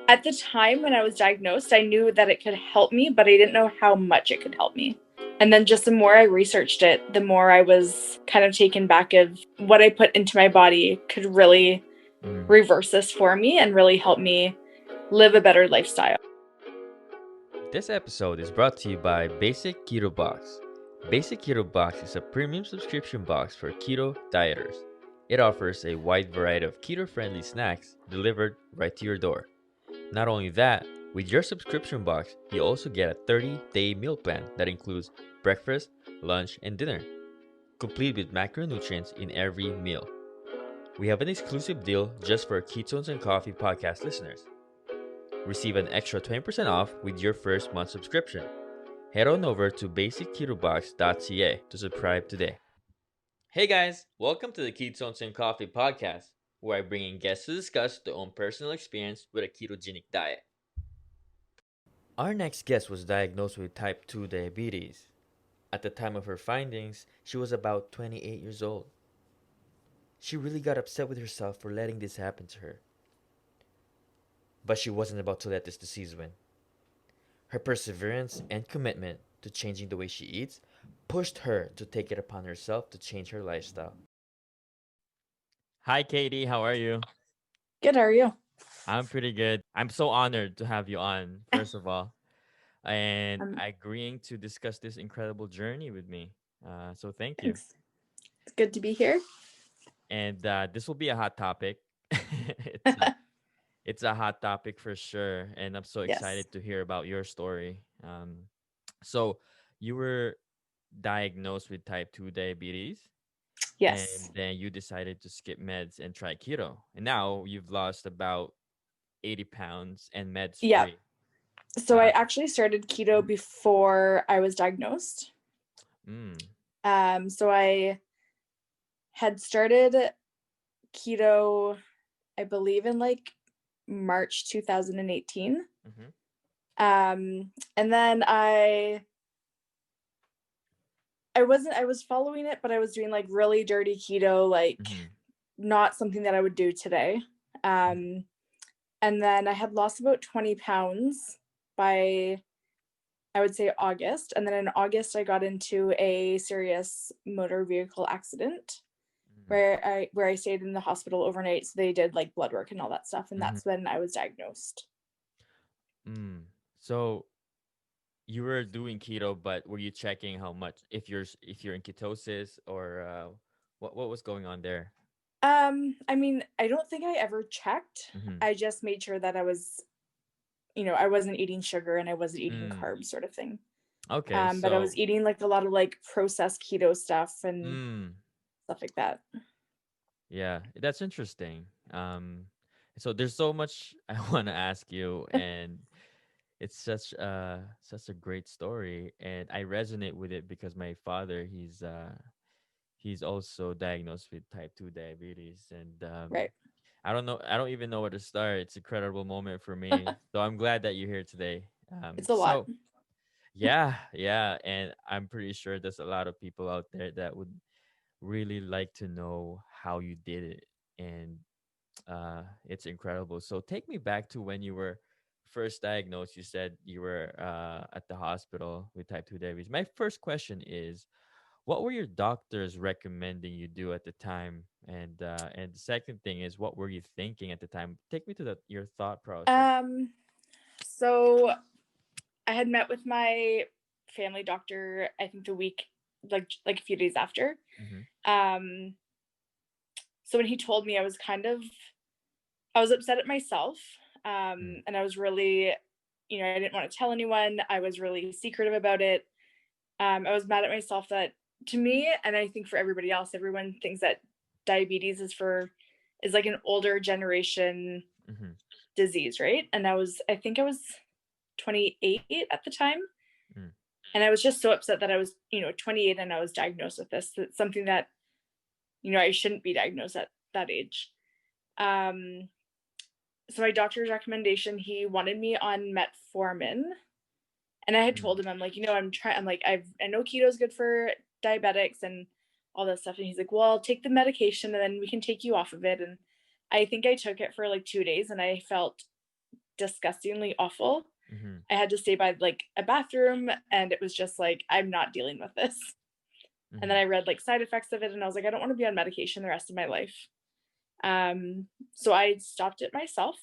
At the time when I was diagnosed, I knew that it could help me, but I didn't know how much it could help me. And then just the more I researched it, the more I was kind of taken back of what I put into my body could really reverse this for me and really help me live a better lifestyle. This episode is brought to you by Basic Keto Box. Basic Keto Box is a premium subscription box for Keto Dieters. It offers a wide variety of keto-friendly snacks delivered right to your door. Not only that, with your subscription box, you also get a 30-day meal plan that includes breakfast, lunch, and dinner, complete with macronutrients in every meal. We have an exclusive deal just for Ketones and Coffee podcast listeners. Receive an extra 20% off with your first month subscription. Head on over to basicketobox.ca to subscribe today. Hey guys, welcome to the Ketones and Coffee podcast, where I bring in guests to discuss their own personal experience with a ketogenic diet. Our next guest was diagnosed with type 2 diabetes. At the time of her findings, she was about 28 years old. She really got upset with herself for letting this happen to her. But she wasn't about to let this disease win. Her perseverance and commitment to changing the way she eats pushed her to take it upon herself to change her lifestyle. Hi, Katie. How are you? Good, how are you? I'm pretty good. I'm so honored to have you on, first of all, and Um, agreeing to discuss this incredible journey with me. So thank you. Thanks. It's good to be here. And this will be a hot topic. it's a, it's a hot topic for sure, and I'm so Yes. excited to hear about your story. So you were diagnosed with type 2 diabetes, and Yes. then you decided to skip meds and try keto. And now you've lost about 80 pounds and meds Yeah. free. So I Uh, actually started keto before I was diagnosed. mm, So I had started keto, I believe in like March 2018. mm-hmm, And then I was following it, but I was doing like really dirty keto, like mm-hmm, not something that I would do today. Um, and then I had lost about 20 pounds by, I would say, August. And then in August, I got into a serious motor vehicle accident mm-hmm, where I stayed in the hospital overnight. So they did like blood work and all that stuff. And mm-hmm, that's when I was diagnosed. mm. So you were doing keto, but were you checking how much if you're in ketosis or what was going on there? I mean, I don't think I ever checked. Mm-hmm. I just made sure that I was, I wasn't eating sugar and I wasn't eating Mm. carbs sort of thing. Okay, But I was so eating like a lot of like processed keto stuff and mm, stuff like that. yeah, that's interesting. So there's so much I want to ask you, and it's such a great story, and I resonate with it because my father he's also diagnosed with type 2 diabetes, and Right. I don't even know where to start. It's an incredible moment for me, so I'm glad that you're here today. It's a lot. So yeah, and I'm pretty sure there's a lot of people out there that would really like to know how you did it, and it's incredible. So take me back to when you were first diagnosed. You said you were at the hospital with type 2 diabetes. My first question is, what were your doctors recommending you do at the time? And the second thing is, what were you thinking at the time? Take me to your thought process. Um, so I had met with my family doctor, I think the week like a few days after. Mm-hmm. Um, so when he told me, I was upset at myself. And I was really, I didn't want to tell anyone. I was really secretive about it. I was mad at myself that to me, and I think for everybody else, everyone thinks that diabetes is like an older generation Mm-hmm. disease, right? And I think I was 28 at the time. Mm-hmm. And I was just so upset that I was, 28 and I was diagnosed with this. It's something that, I shouldn't be diagnosed at that age. Um, so my doctor's recommendation, he wanted me on metformin. And I had told him, I'm like, I know keto is good for diabetics and all that stuff. And he's like, well, take the medication and then we can take you off of it. And I think I took it for like 2 days and I felt disgustingly awful. Mm-hmm. I had to stay by like a bathroom, and it was just like, I'm not dealing with this. And Mm-hmm. then I read like side effects of it, and I was like, I don't want to be on medication the rest of my life. So I stopped it myself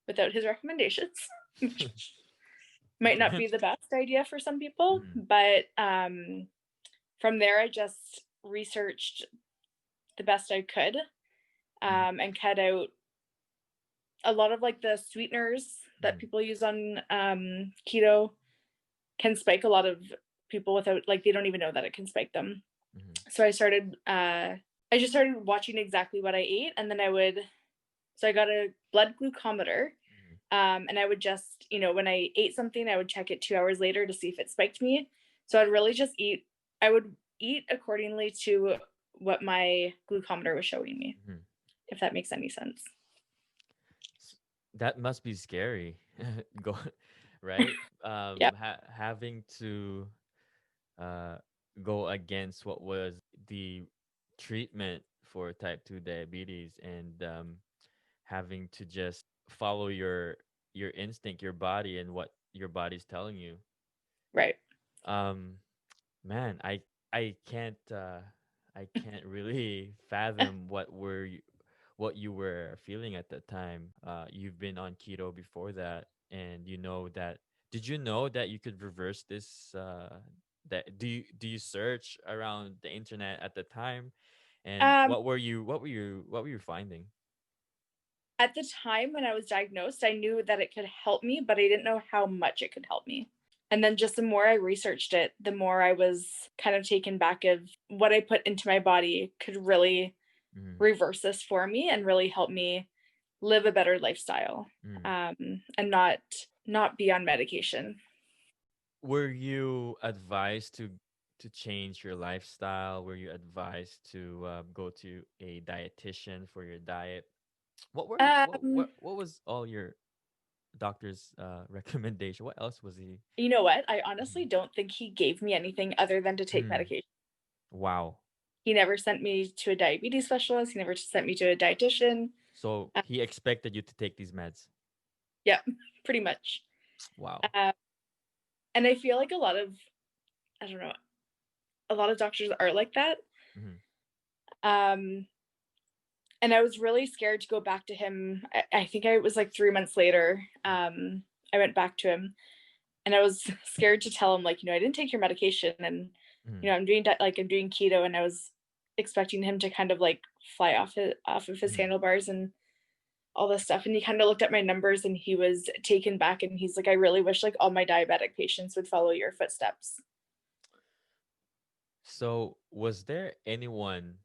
without his recommendations, which might not Okay. be the best idea for some people. Mm-hmm. But from there, I just researched the best I could, Mm-hmm. and cut out a lot of like the sweeteners that Mm-hmm. people use on keto can spike a lot of people without, like, they don't even know that it can spike them. Mm-hmm. So I just started watching exactly what I ate, and then I got a blood glucometer. And I would just, when I ate something, I would check it 2 hours later to see if it spiked me. So I'd really just I would eat accordingly to what my glucometer was showing me, Mm-hmm. if that makes any sense. That must be scary. Go right. Yeah, Having to uh, go against what was the treatment for type 2 diabetes, and having to just follow your instinct, your body, and what your body's telling you. right. um Man, I can't really fathom what you were feeling at that time. You've been on keto before that, and you know that. Did you know that you could reverse this? That do you search around the internet at the time, and Um, what were you finding? at the time when I was diagnosed, I knew that it could help me, but I didn't know how much it could help me. And then just the more I researched it, the more I was kind of taken back of what I put into my body could really Mm-hmm. reverse this for me and really help me live a better lifestyle, Mm. and not be on medication. Were you advised to change your lifestyle? Were you advised to go to a dietitian for your diet? What were what Um, what what was all your doctor's recommendation? What else was he? you know what? I Mhm. honestly don't think he gave me anything other than to take Mm. medication. Wow. He never sent me to a diabetes specialist. He never sent me to a dietitian. So Uh, he expected you to take these meds. yeah, pretty much. Wow. Uh, and I feel like I don't know, a lot of doctors are like that. Mm-hmm. Um, and I was really scared to go back to him. I think I was like 3 months later. I went back to him, and I was scared to tell him, like, I didn't take your medication, and Mm-hmm. I'm doing keto, and I was expecting him to kind of like fly off of his Mm-hmm. handlebars and all this stuff. And he kind of looked at my numbers, and he was taken back, and he's like, I really wish like all my diabetic patients would follow your footsteps. So was there anyone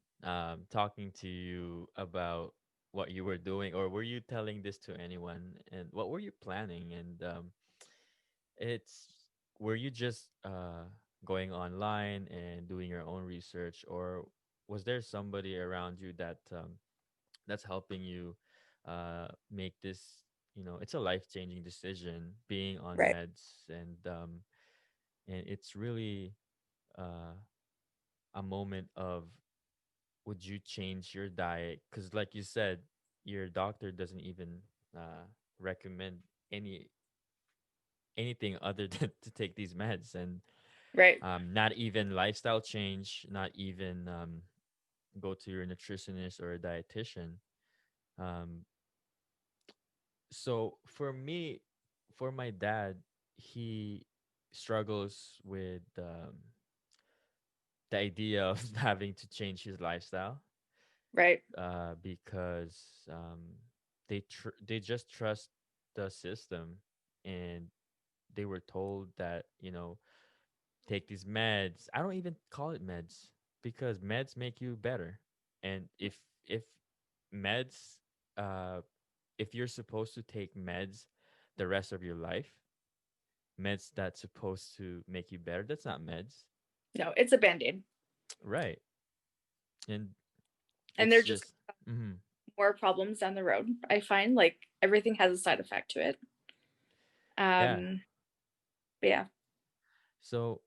talking to you about what you were doing, or were you telling this to anyone? And what were you planning? And it's were you just going online and doing your own research, or was there somebody around you that's helping you make this? It's a life-changing decision being on Right, meds, and it's really uh, a moment of, would you change your diet? Because like you said, your doctor doesn't even recommend any anything other than to take these meds, and right. not even lifestyle change, not even go to your nutritionist or a dietitian. Um, so for me, for my dad, he struggles with the idea of having to change his lifestyle, Right, because they just trust the system, and they were told that, take these meds. I don't even call it meds, because meds make you better. And if meds uh if you're supposed to take meds the rest of your life, meds that's supposed to make you better, that's not meds. no, it's a band-aid, Right. And and it's they're just just mhm. more problems down the road. I find like everything has a side effect to it. Yeah. um but yeah. So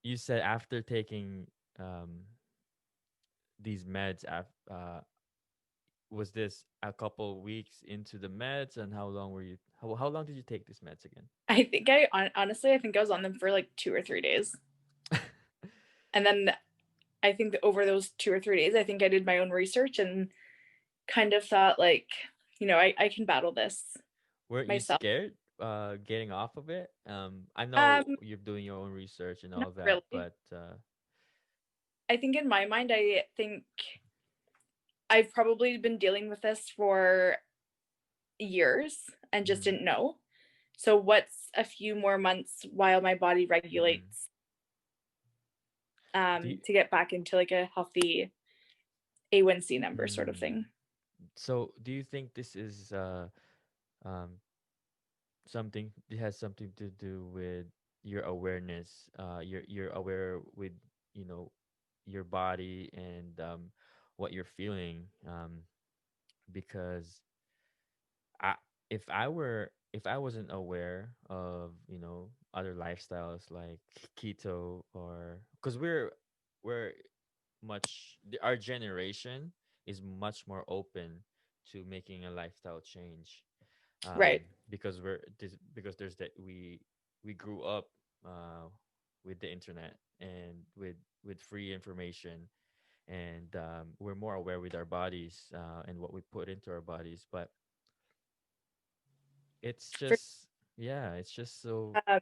you said after taking um these meds, was this a couple weeks into the meds, and how long were you? How long did you take these meds again? I think honestly, I think I was on them for like 2 or 3 days. And then I think that over those 2 or 3 days, I think I did my own research and kind of thought like, I can battle this Weren't you myself. scared getting off of it? I know Um, you're doing your own research and Not all that, really. but I think in my mind, I think I've probably been dealing with this for years and just mhm, didn't know. So what's a few more months while my body mhm. regulates Do you, to get back into like a healthy A1C number sort of mm, thing. so do you think this is um something, it has something to do with your awareness, you're aware with, you know, your body and what you're feeling, because I if I wasn't aware of, you know, other lifestyles like keto, or because we're our generation is much more open to making a lifestyle change, Right. because there's that we grew up uh, with the internet and with free information, and we're more aware with our bodies and what we put into our bodies, but it's For, just, yeah, it's just so. um,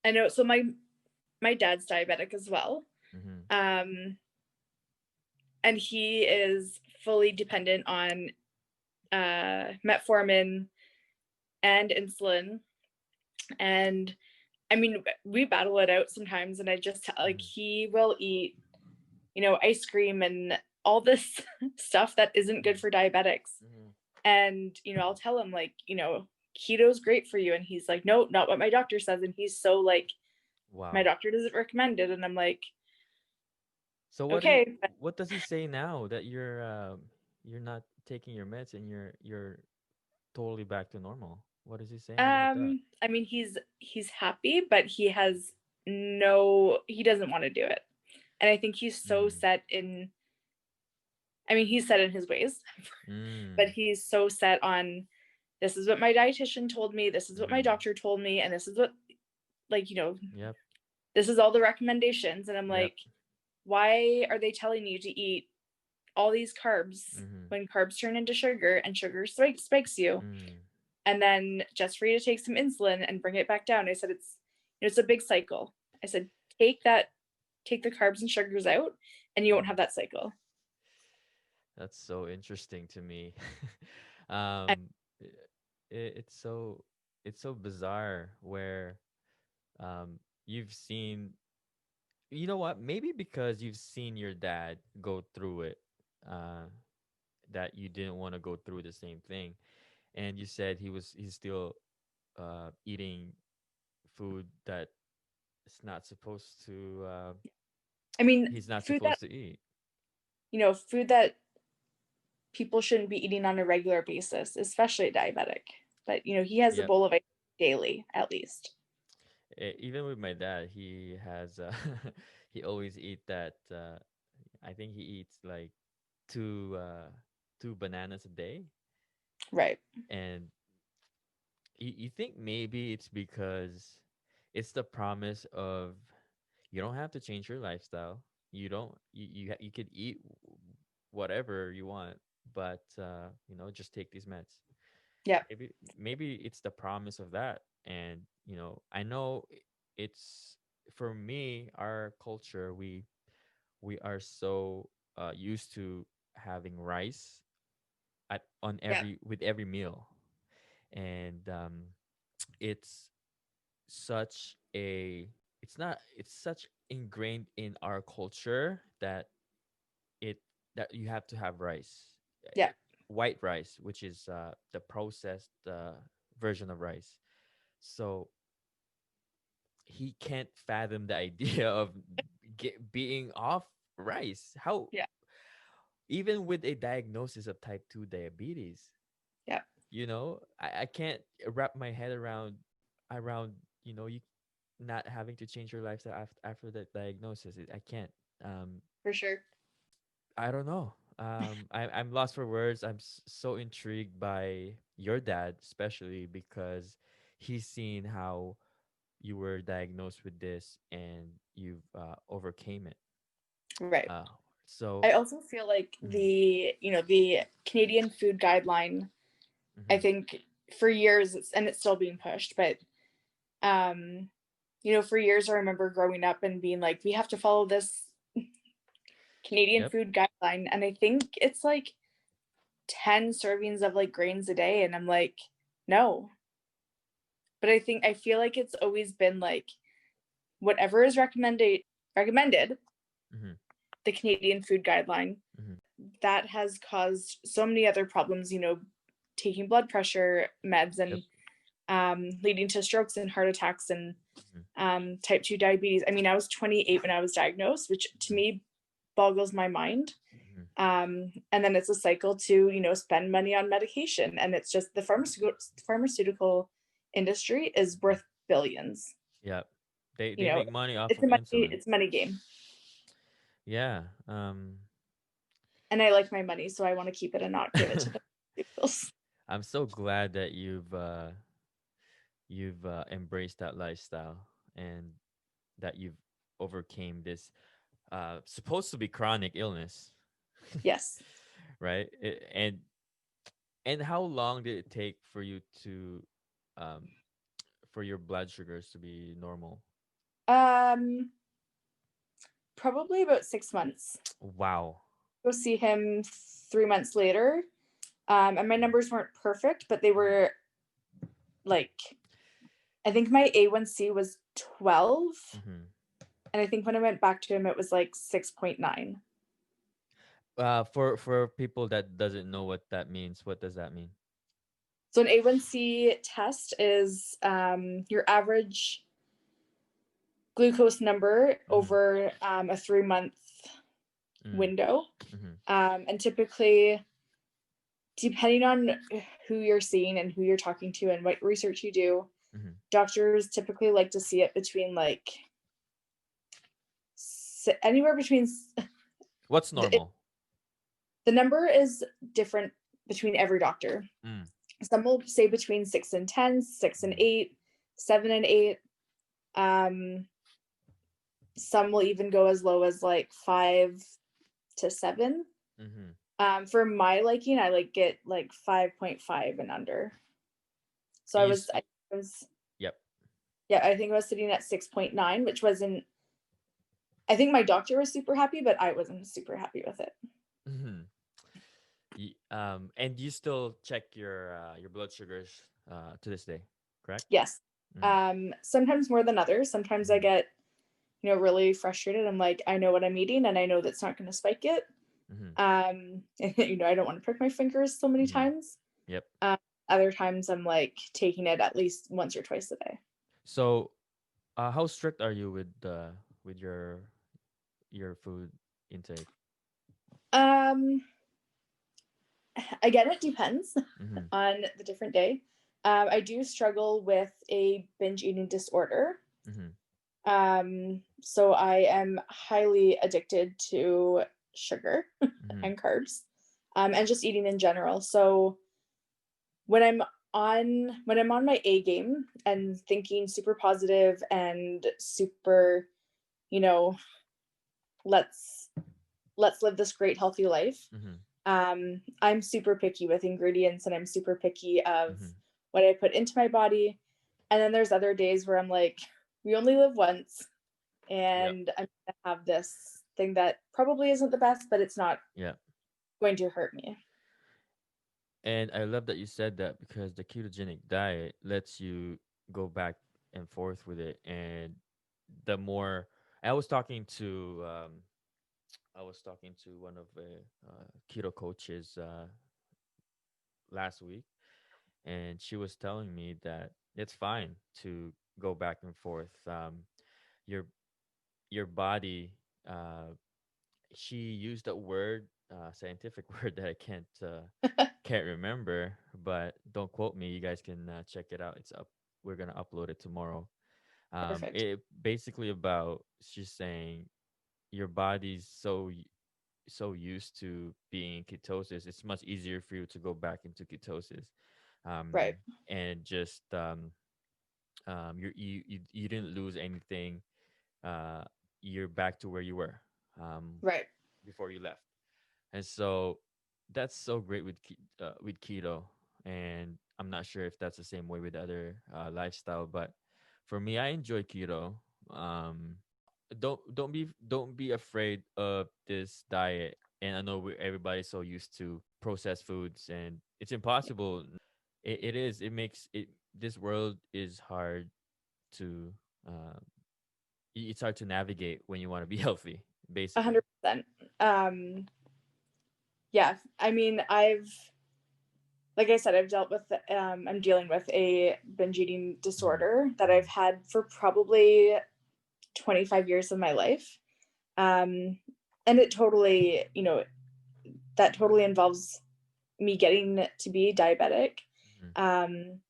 I know. So my dad's diabetic as well, Mm-hmm, um, and he is fully dependent on metformin and insulin. And I mean, we battle it out sometimes, and I just like mm-hmm, he will eat, ice cream and all this stuff that isn't good for diabetics. mm-hmm. And, I'll tell him, like, keto's great for you. And he's like, no, not what my doctor says. And he's so like, my Wow. doctor doesn't recommend it. And I'm like, So okay. But, what does he say now that you're not taking your meds and you're totally back to normal? What is he saying about that? I mean, he's happy, but he doesn't want to do it. And I think he's so Mm. set in, I mean, he's set in his ways, but Mm. he's so set on, this is what my dietitian told me, this is what my Mm. doctor told me, and this is what, like, Yep. this is all the recommendations. And I'm Yep. like, why are they telling you to eat all these carbs Mm. when carbs turn into sugar and sugar spikes you? Mm. And then just for you to take some insulin and bring it back down. I said, it's a big cycle. I said, take that, take the carbs and sugars out, and you won't Mm. have that cycle. That's so interesting to me. I, I- it's so, it's so bizarre where you've seen, you know what, maybe because you've seen your dad go through it, uh that you didn't want to go through the same thing, and you said he's still eating food that is not supposed to I mean, he's not supposed to eat. food that people shouldn't be eating on a regular basis, especially a diabetic. But he has a Yep. bowl of ice daily at least. Even with my dad, he has he always eat that I think he eats like two two bananas a day, Right. and you think maybe it's because it's the promise of you don't have to change your lifestyle. You don't you could eat whatever you want, but you know, just take these meds. Yeah. Maybe it's the promise of that. And you know, I know it's, for me, our culture, we are so used to having rice at on Yeah. every with every meal, and it's such a it's not it's such ingrained in our culture that it that you have to have rice, Yeah. white rice, which is the processed version of rice. So he can't fathom the idea of being off rice. How, Yeah. even with a diagnosis of type 2 diabetes, Yeah. you know, I can't wrap my head around, you know, you not having to change your lifestyle after that diagnosis. I can't. um For sure. I don't know. I'm lost for words. I'm so intrigued by your dad, especially because he's seen how you were diagnosed with this and you've overcame it. Right. Uh, so, I also feel like mm-hmm, the Canadian food guideline, I mm-hmm, think for years it's still being pushed, but um, for years I remember growing up and being like, we have to follow this Canadian yep, food guideline. And I think it's like 10 servings of like grains a day. And I'm like, no. But I feel like it's always been like whatever is recommended, mm-hmm, the Canadian food guideline, mm-hmm, that has caused so many other problems, taking blood pressure meds yep, and leading to strokes and heart attacks and mm-hmm, type 2 diabetes. I mean, I was 28 when I was diagnosed, which to mm-hmm, me boggles my mind. mm-hmm. And then it's a cycle to, spend money on medication. And it's just the pharmaceutical industry is worth billions. Yep. You They know, make money off it's of a money, insulin. it's a money game. Yeah. And I like my money, so I want to keep it and not give it to the pharmaceuticals. I'm so glad that you've embraced that lifestyle and that you've overcame this supposed to be chronic illness, Yes. right? And how long did it take for you to um for your blood sugars to be normal? Um, Probably about 6 months. Wow. Go see him 3 months later. And my numbers weren't perfect, but they Mhm, were like, I think my A1C was 12. mhm. And I think when I went back to him, it was like 6.9. For people that doesn't know what that means, what does that mean? So an A1C test is your average glucose number Mm-hmm. over a 3 month Mm-hmm. window. Mm-hmm. And typically, depending on who you're seeing and who you're talking to and what research you do, Mm-hmm. doctors typically like to see it between like anywhere between What's normal? the number is different between every doctor. Mm. Some will say between 6 and 10, 6 and 8, 7 and 8. Um, some will even go as low as like 5 to 7. Mm-hmm. For my liking, I like get like 5.5 and under. So And I you, was, I was, yep. yeah, I think I was sitting at 6.9, which wasn't, I think my doctor was super happy, but I wasn't super happy with it. Mm-hmm. And you still check your blood sugars to this day, correct? Yes. Mm-hmm. Sometimes more than others. Sometimes I Mm-hmm. get, really frustrated. I'm like, I know what I'm eating and I know that's not going to spike it. Mm-hmm. I don't want to prick my fingers so many Mm-hmm. times. Yep. Um, Other times I'm like taking it at least once or twice a day. So, how strict are you with your food intake? Um, Again, it depends Mm-hmm. on the different day. I do struggle with a binge eating disorder. Mm-hmm. So I am highly addicted to sugar Mm-hmm. and carbs, and just eating in general. So when I'm when I'm on my A game and thinking super positive and super, you know, let's let's live this great healthy life. Mm-hmm. I'm super picky with ingredients and I'm super picky of Mm-hmm. what I put into my body. And then there's other days where I'm like, we only live once Yep. and I'm gonna have this thing that probably isn't the best, but it's not Yep. going to hurt me. And I love that you said that because the ketogenic diet lets you go back and forth with it. And the more I was talking to one of the keto coaches last week, and she was telling me that it's fine to go back and forth. Your your body. She used a word, scientific word that I can't remember, but don't quote me. You guys can check it out. It's up. We're gonna upload it tomorrow. Perfect. It basically about she's saying your body's so so used to being in ketosis, it's much easier for you to go back into ketosis, um, Right. and just you didn't lose anything. Uh, you're back to where you were Right. before you left, and so that's so great with keto. And I'm not sure if that's the same way with other lifestyle, but for me, I enjoy keto. Um, don't be afraid of this diet. And I know everybody's so used to processed foods, and it's impossible. It is. It makes it. This world is hard to. Uh, it's hard to navigate when you want to be healthy. Basically. 100%. Yeah. I mean, like I said, I'm dealing with a binge eating Mm-hmm. disorder that I've had for probably 25 years of my life. Um, and it totally, that totally involves me getting to be diabetic. Mm-hmm. Um,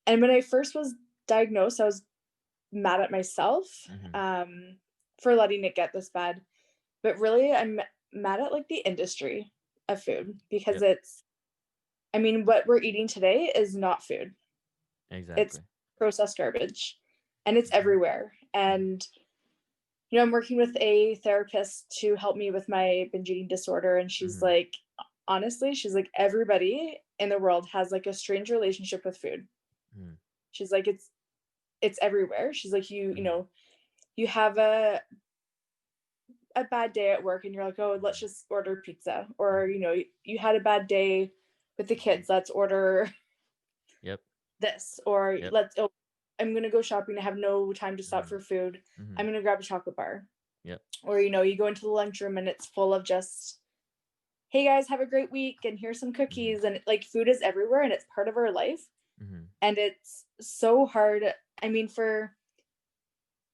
and when I first was diagnosed, I was mad at myself Mm-hmm. for letting it get this bad. But really, I'm mad at like the industry of food because Yep. I mean, what we're eating today is not food. It's Exactly. processed garbage and it's Mm-hmm. everywhere. And, I'm working with a therapist to help me with my binge eating disorder. And she's Mm-hmm. like, honestly, she's like, everybody in the world has like a strange relationship with food. Mm-hmm. She's like, it's everywhere. She's like, Mm-hmm. you have a bad day at work and you're like, oh, let's just order pizza. Or, you had a bad day with the Mm-hmm. kids, let's order Yep. this. Or Yep. oh, I'm going to go shopping. I have no time to stop Mm-hmm. for food. Mm-hmm. I'm going to grab a chocolate bar. Yep. Or, you go into the lunchroom and it's full of just, hey guys, have a great week. And here's some Mm-hmm. cookies. And like food is everywhere and it's part of our life. Mm-hmm. And it's so hard. I mean,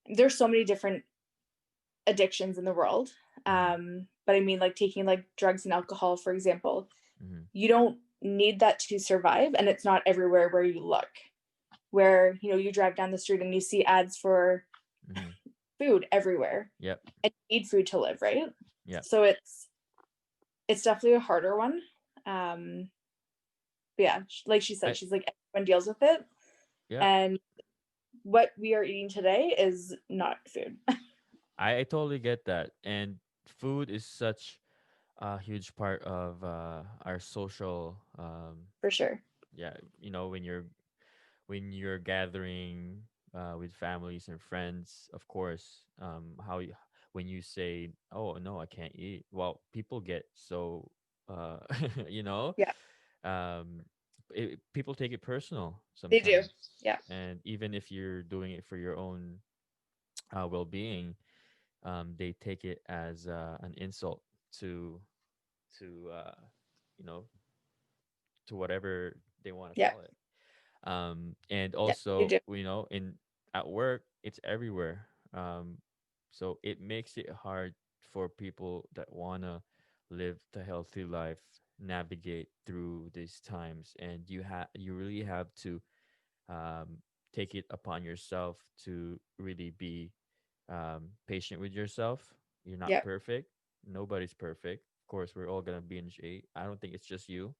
there's so many different addictions in the world. Mm-hmm. But I mean, like taking like drugs and alcohol, for example, Mm-hmm. you don't need that to survive. And it's not everywhere where you look, where, you drive down the street and you see ads for Mm-hmm. food everywhere Yep. and you need food to live, right? Yep. So it's definitely a harder one. Um, but yeah, like she said, I she's like, everyone deals with it. Yep. And what we are eating today is not food. I totally get that. And food is such a huge part of our social For sure. yeah, when you're gathering with families and friends, of course, when you say, "Oh no, I can't eat," well, people get so uh, you know, Yeah, um, people take it personal they do. sometimes, Yeah. and even if you're doing it for your own well-being, they take it as an insult to to you know to whatever they want to Yeah. call it. And Yeah, they also, do. in at work, it's everywhere. So it makes it hard for people that want to live the healthy life navigate through these times, and you really have to um, take it upon yourself to really be patient with yourself. You're not Yeah. perfect. Nobody's perfect. Of course, we're all gonna binge eat. I don't think it's just you.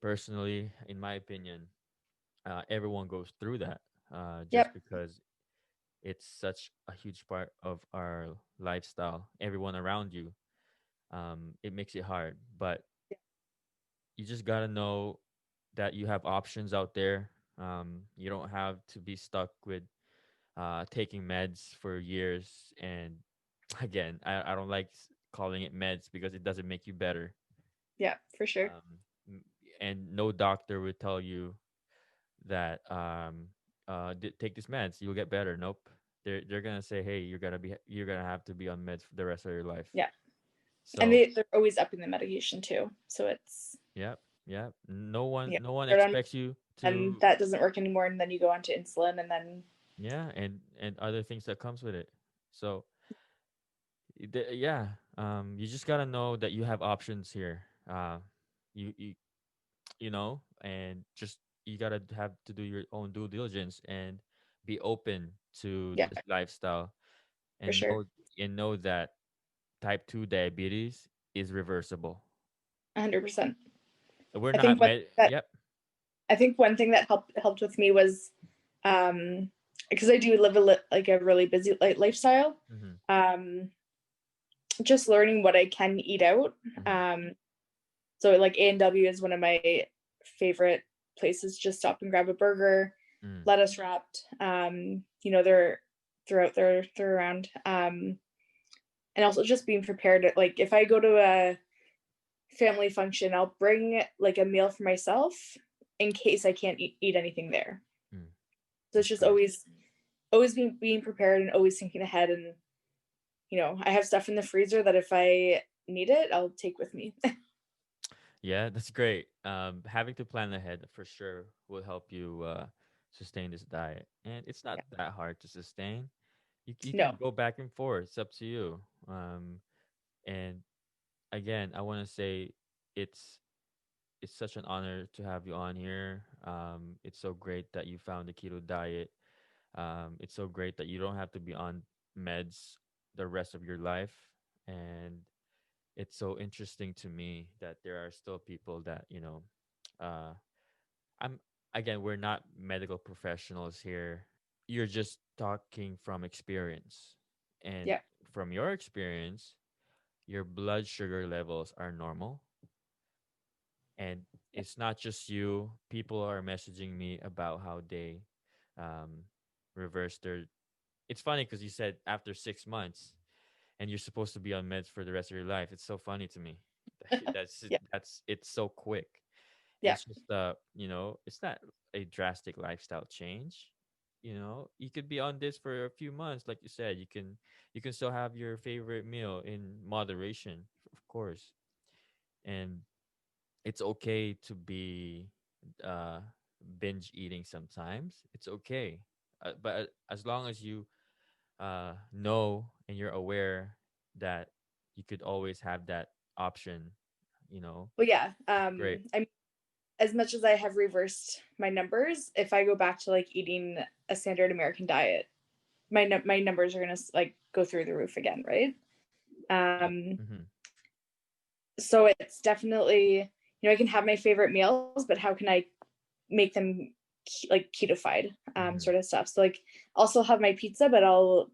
Personally, in my opinion, everyone goes through that just Yep. because it's such a huge part of our lifestyle. Everyone around you, it makes it hard, but you just gotta know that you have options out there. You don't have to be stuck with taking meds for years. And again, I don't like calling it meds because it doesn't make you better. Yeah, for sure. Um, and no doctor would tell you that take this meds, you'll get better. Nope. They're gonna say, hey, you're gonna have to be on meds for the rest of your life. Yeah. And So they're always upping the medication too. So it's, yeah, yeah. No one yeah, no one start on expects you and to. that doesn't work anymore. And then you go on to insulin and then, Yeah, and other things that comes with it. So yeah, you just gotta know that you have options here. You you and just you gotta have to do your own due diligence and be open to yeah, this lifestyle, for and sure. know that type 2 diabetes is reversible. 100%. We're I not think what med. that Yep. I think one thing that helped with me was um because I do live like a really busy lifestyle. Mm-hmm. Um just learning what I can eat out. Mm-hmm. Um so like A&W is one of my favorite places. Just stop and grab a burger, Mm. lettuce wrapped. They're throughout they're around. And also just being prepared. Like if I go to a family function, I'll bring like a meal for myself in case I can't eat anything there. Mm. So it's That's just great. always being prepared and always thinking ahead. And I have stuff in the freezer that if I need it, I'll take with me. Yeah, that's great. Having to plan ahead for sure will help you sustain this diet, and it's not Yeah. that hard to sustain. You No. can go back and forth. It's up to you. And again, I want to say it's it's such an honor to have you on here. It's so great that you found the keto diet. It's so great that you don't have to be on meds the rest of your life, and it's so interesting to me that there are still people that uh I'm again, we're not medical professionals here. You're just talking from experience, and Yeah. from your experience your blood sugar levels are normal, and it's not just you. People are messaging me about how they um reverse their. It's funny because you said after 6 months and you're supposed to be on meds for the rest of your life. It's so funny to me. Yeah. That's it's so quick. Yeah. It's just it's not a drastic lifestyle change. You could be on this for a few months, like you said. You can still have your favorite meal in moderation, of course. And it's okay to be uh binge eating sometimes. It's okay. But as long as you know and you're aware that you could always have that option, you know, Well, yeah. great. I mean, as much as I have reversed my numbers, if I go back to like eating a standard American diet, my numbers are gonna like go through the roof again, right? Yep. Um, Mm-hmm. so it's definitely, I can have my favorite meals, but how can I make them like ketofied, Mm-hmm. sort of stuff. So like I'll still have my pizza, but I'll,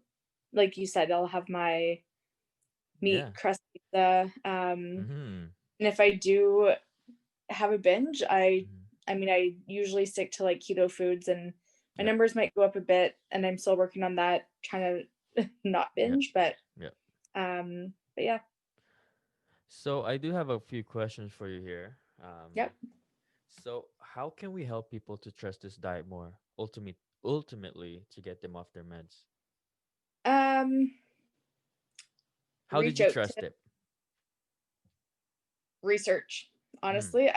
like you said, I'll have my meat Yeah. crust pizza. Mm-hmm. And if I do have a binge, Mm-hmm. I mean, I usually stick to like keto foods, and my Yep. numbers might go up a bit, and I'm still working on that, trying to not Yep. binge, but Yep. yeah. So I do have a few questions for you here. Yep. So how can we help people to trust this diet more? Ultimately, to get them off their meds. Um, How did reach you out to trust it? research. Mm-hmm. Honestly,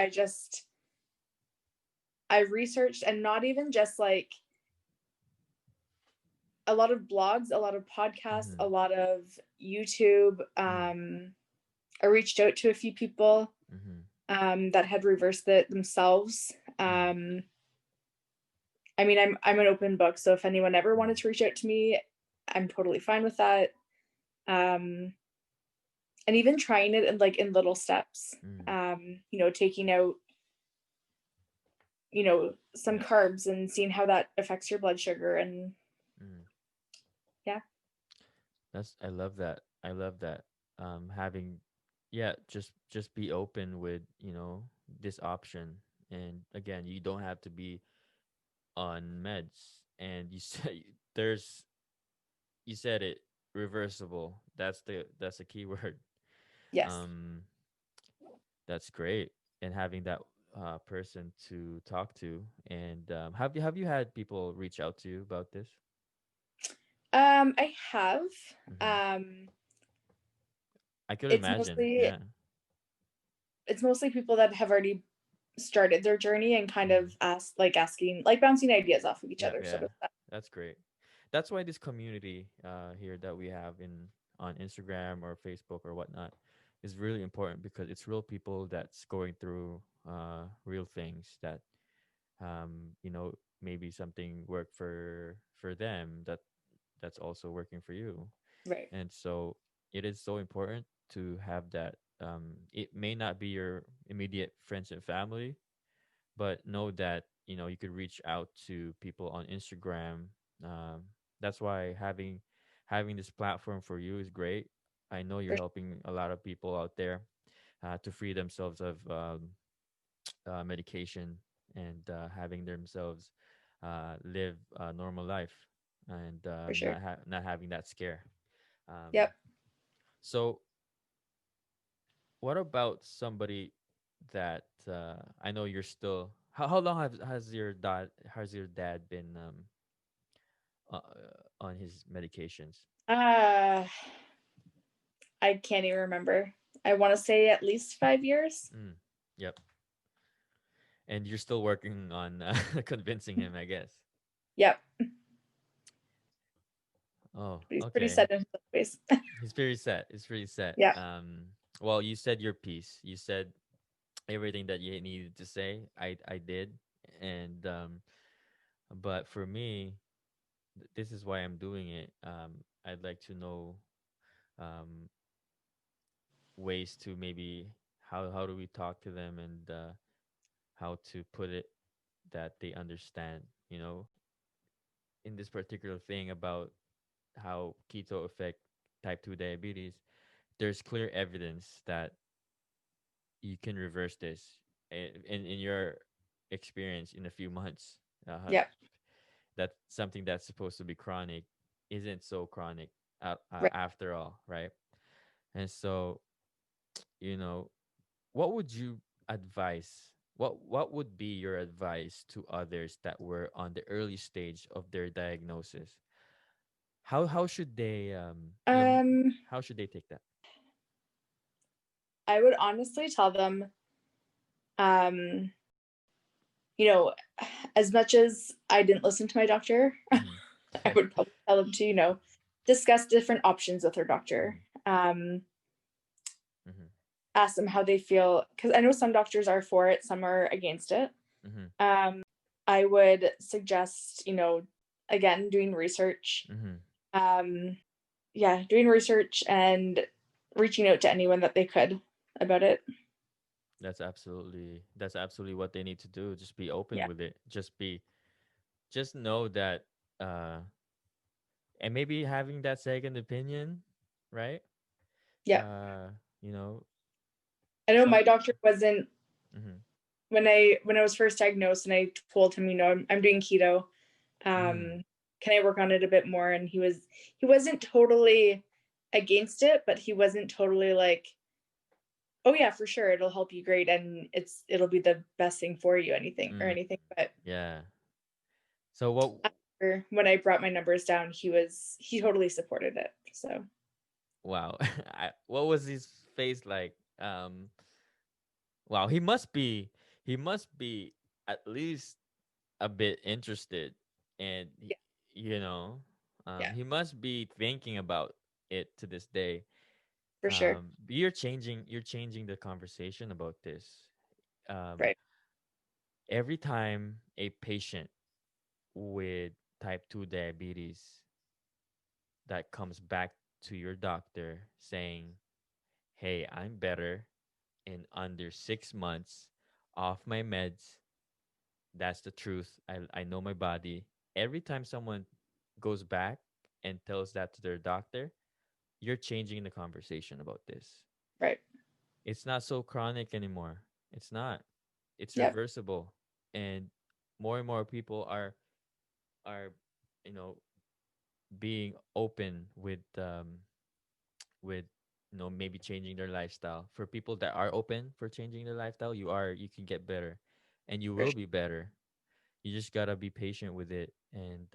I researched, and not even just like a lot of blogs, a lot of podcasts, Mm-hmm. a lot of YouTube. Mm-hmm. I reached out to a few people Mm-hmm. that had reversed it themselves. Mm-hmm. I mean, I'm an open book, so if anyone ever Mm-hmm. wanted to reach out to me, I'm totally fine with that. Um, and even trying it in little steps. Mm-hmm. Taking out some Yeah. carbs and seeing how that affects your blood sugar, and Mm-hmm. yeah. I love that. I love that. Having, yeah, just be open with this option, and again, you don't have to be on meds. And you say there's you said it, reversible. That's the key word. Yes. Um, that's great, and having that person to talk to. And have you had people reach out to you about this? I have. Hmm. Um, I could it's imagine. mostly Yeah. it's mostly people that have already started their journey and kind Hmm. of asking, like, bouncing ideas off of each Yeah, other, sort yeah. of stuff. That's great. That's why this community here that we have in on Instagram or Facebook or whatnot is really important, because it's real people that's going through real things that maybe something worked for them that's also working for you. Right. And so it is so important to have that. It may not be your immediate friends and family, but know that you could reach out to people on Instagram. Um, that's why having this platform for you is great. I know you're For, helping a lot of people out there to free themselves of medication and having themselves live a normal life and for sure. not having that scare. Um, Yep. so, what about somebody that I know you're still? How long has your dad been uh, on his medications? Uh, I can't even remember. I want to say at least 5 years. Mm, yep. And you're still working on convincing him, I guess. Yep. Oh, But he's pretty okay. set in his ways. He's very set. It's pretty set. Yeah. Well, you said your piece. You said everything that you needed to say. I did, and but for me, this is why I'm doing it. I'd like to know um ways to maybe how do we talk to them and how to put it that they understand. In this particular thing about how keto affect type 2 diabetes, there's clear evidence that you can reverse this in your experience in a few months. Yep. That something that's supposed to be chronic isn't so chronic Right. after all, right? And so, you know, what would you advise? What would be your advice to others that were on the early stage of their diagnosis? How should they Um, how should they take that? I would honestly tell them, um, you know, as much as I didn't listen to my doctor, Mm-hmm. I would probably tell them to, discuss different options with their doctor. Mm-hmm. Mm-hmm. Ask them how they feel, because I know some doctors are for it, some are against it. Mm-hmm. I would suggest, again, doing research. Mm-hmm. Um, yeah, doing research and reaching out to anyone that they could about it. That's absolutely what they need to do. Just be open Yeah. with it. Just know that uh and maybe having that second opinion, right? Yeah. Uh, you know, I know some my doctor wasn't mm-hmm. when I was first diagnosed and I told him, I'm doing keto. Mm, Can I work on it a bit more? And he wasn't totally against it, but he wasn't totally like, oh yeah, for sure, it'll help you great and it'll be the best thing for you, mm, anything. But yeah. So what after, when I brought my numbers down, he totally supported it. So wow. What was his face like? Wow, he must be at least a bit interested and yeah, you know, yeah, he must be thinking about it to this day. for sure. You're changing the conversation about this. Um, Right. every time a patient with type 2 diabetes that comes back to your doctor saying, "Hey, I'm better in under 6 months off my meds." That's the truth. I know my body. Every time someone goes back and tells that to their doctor, you're changing the conversation about this. Right. It's not so chronic anymore. It's not. It's Yep. reversible. And more people are you know being open with maybe changing their lifestyle. For people that are open for changing their lifestyle, you can get better and you For will sure. be better. You just gotta be patient with it, and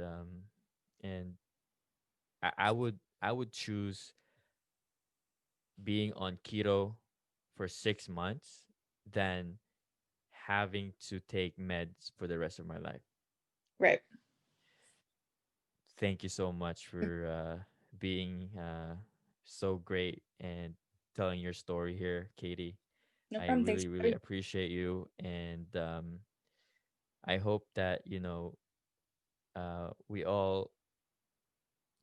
I would choose being on keto for 6 months than having to take meds for the rest of my life. Right. Thank you so much for being so great and telling your story here, Katie. No I problem. Thanks really, for really having me. appreciate you, and I hope that we all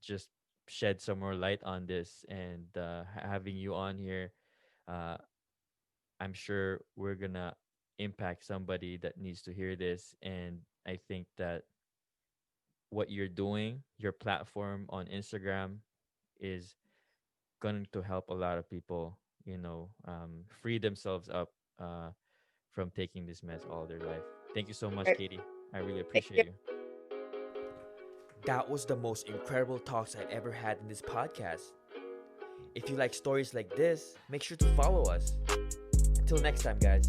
just shed some more light on this, and having you on here, uh, I'm sure we're gonna impact somebody that needs to hear this. And I think that what you're doing, your platform on Instagram, is going to help a lot of people, free themselves up from taking this mess all their life. Thank you so much, Right. Katie. I really Thank appreciate you. you. That was the most incredible talks I've ever had in this podcast. If you like stories like this, make sure to follow us. Until next time, guys.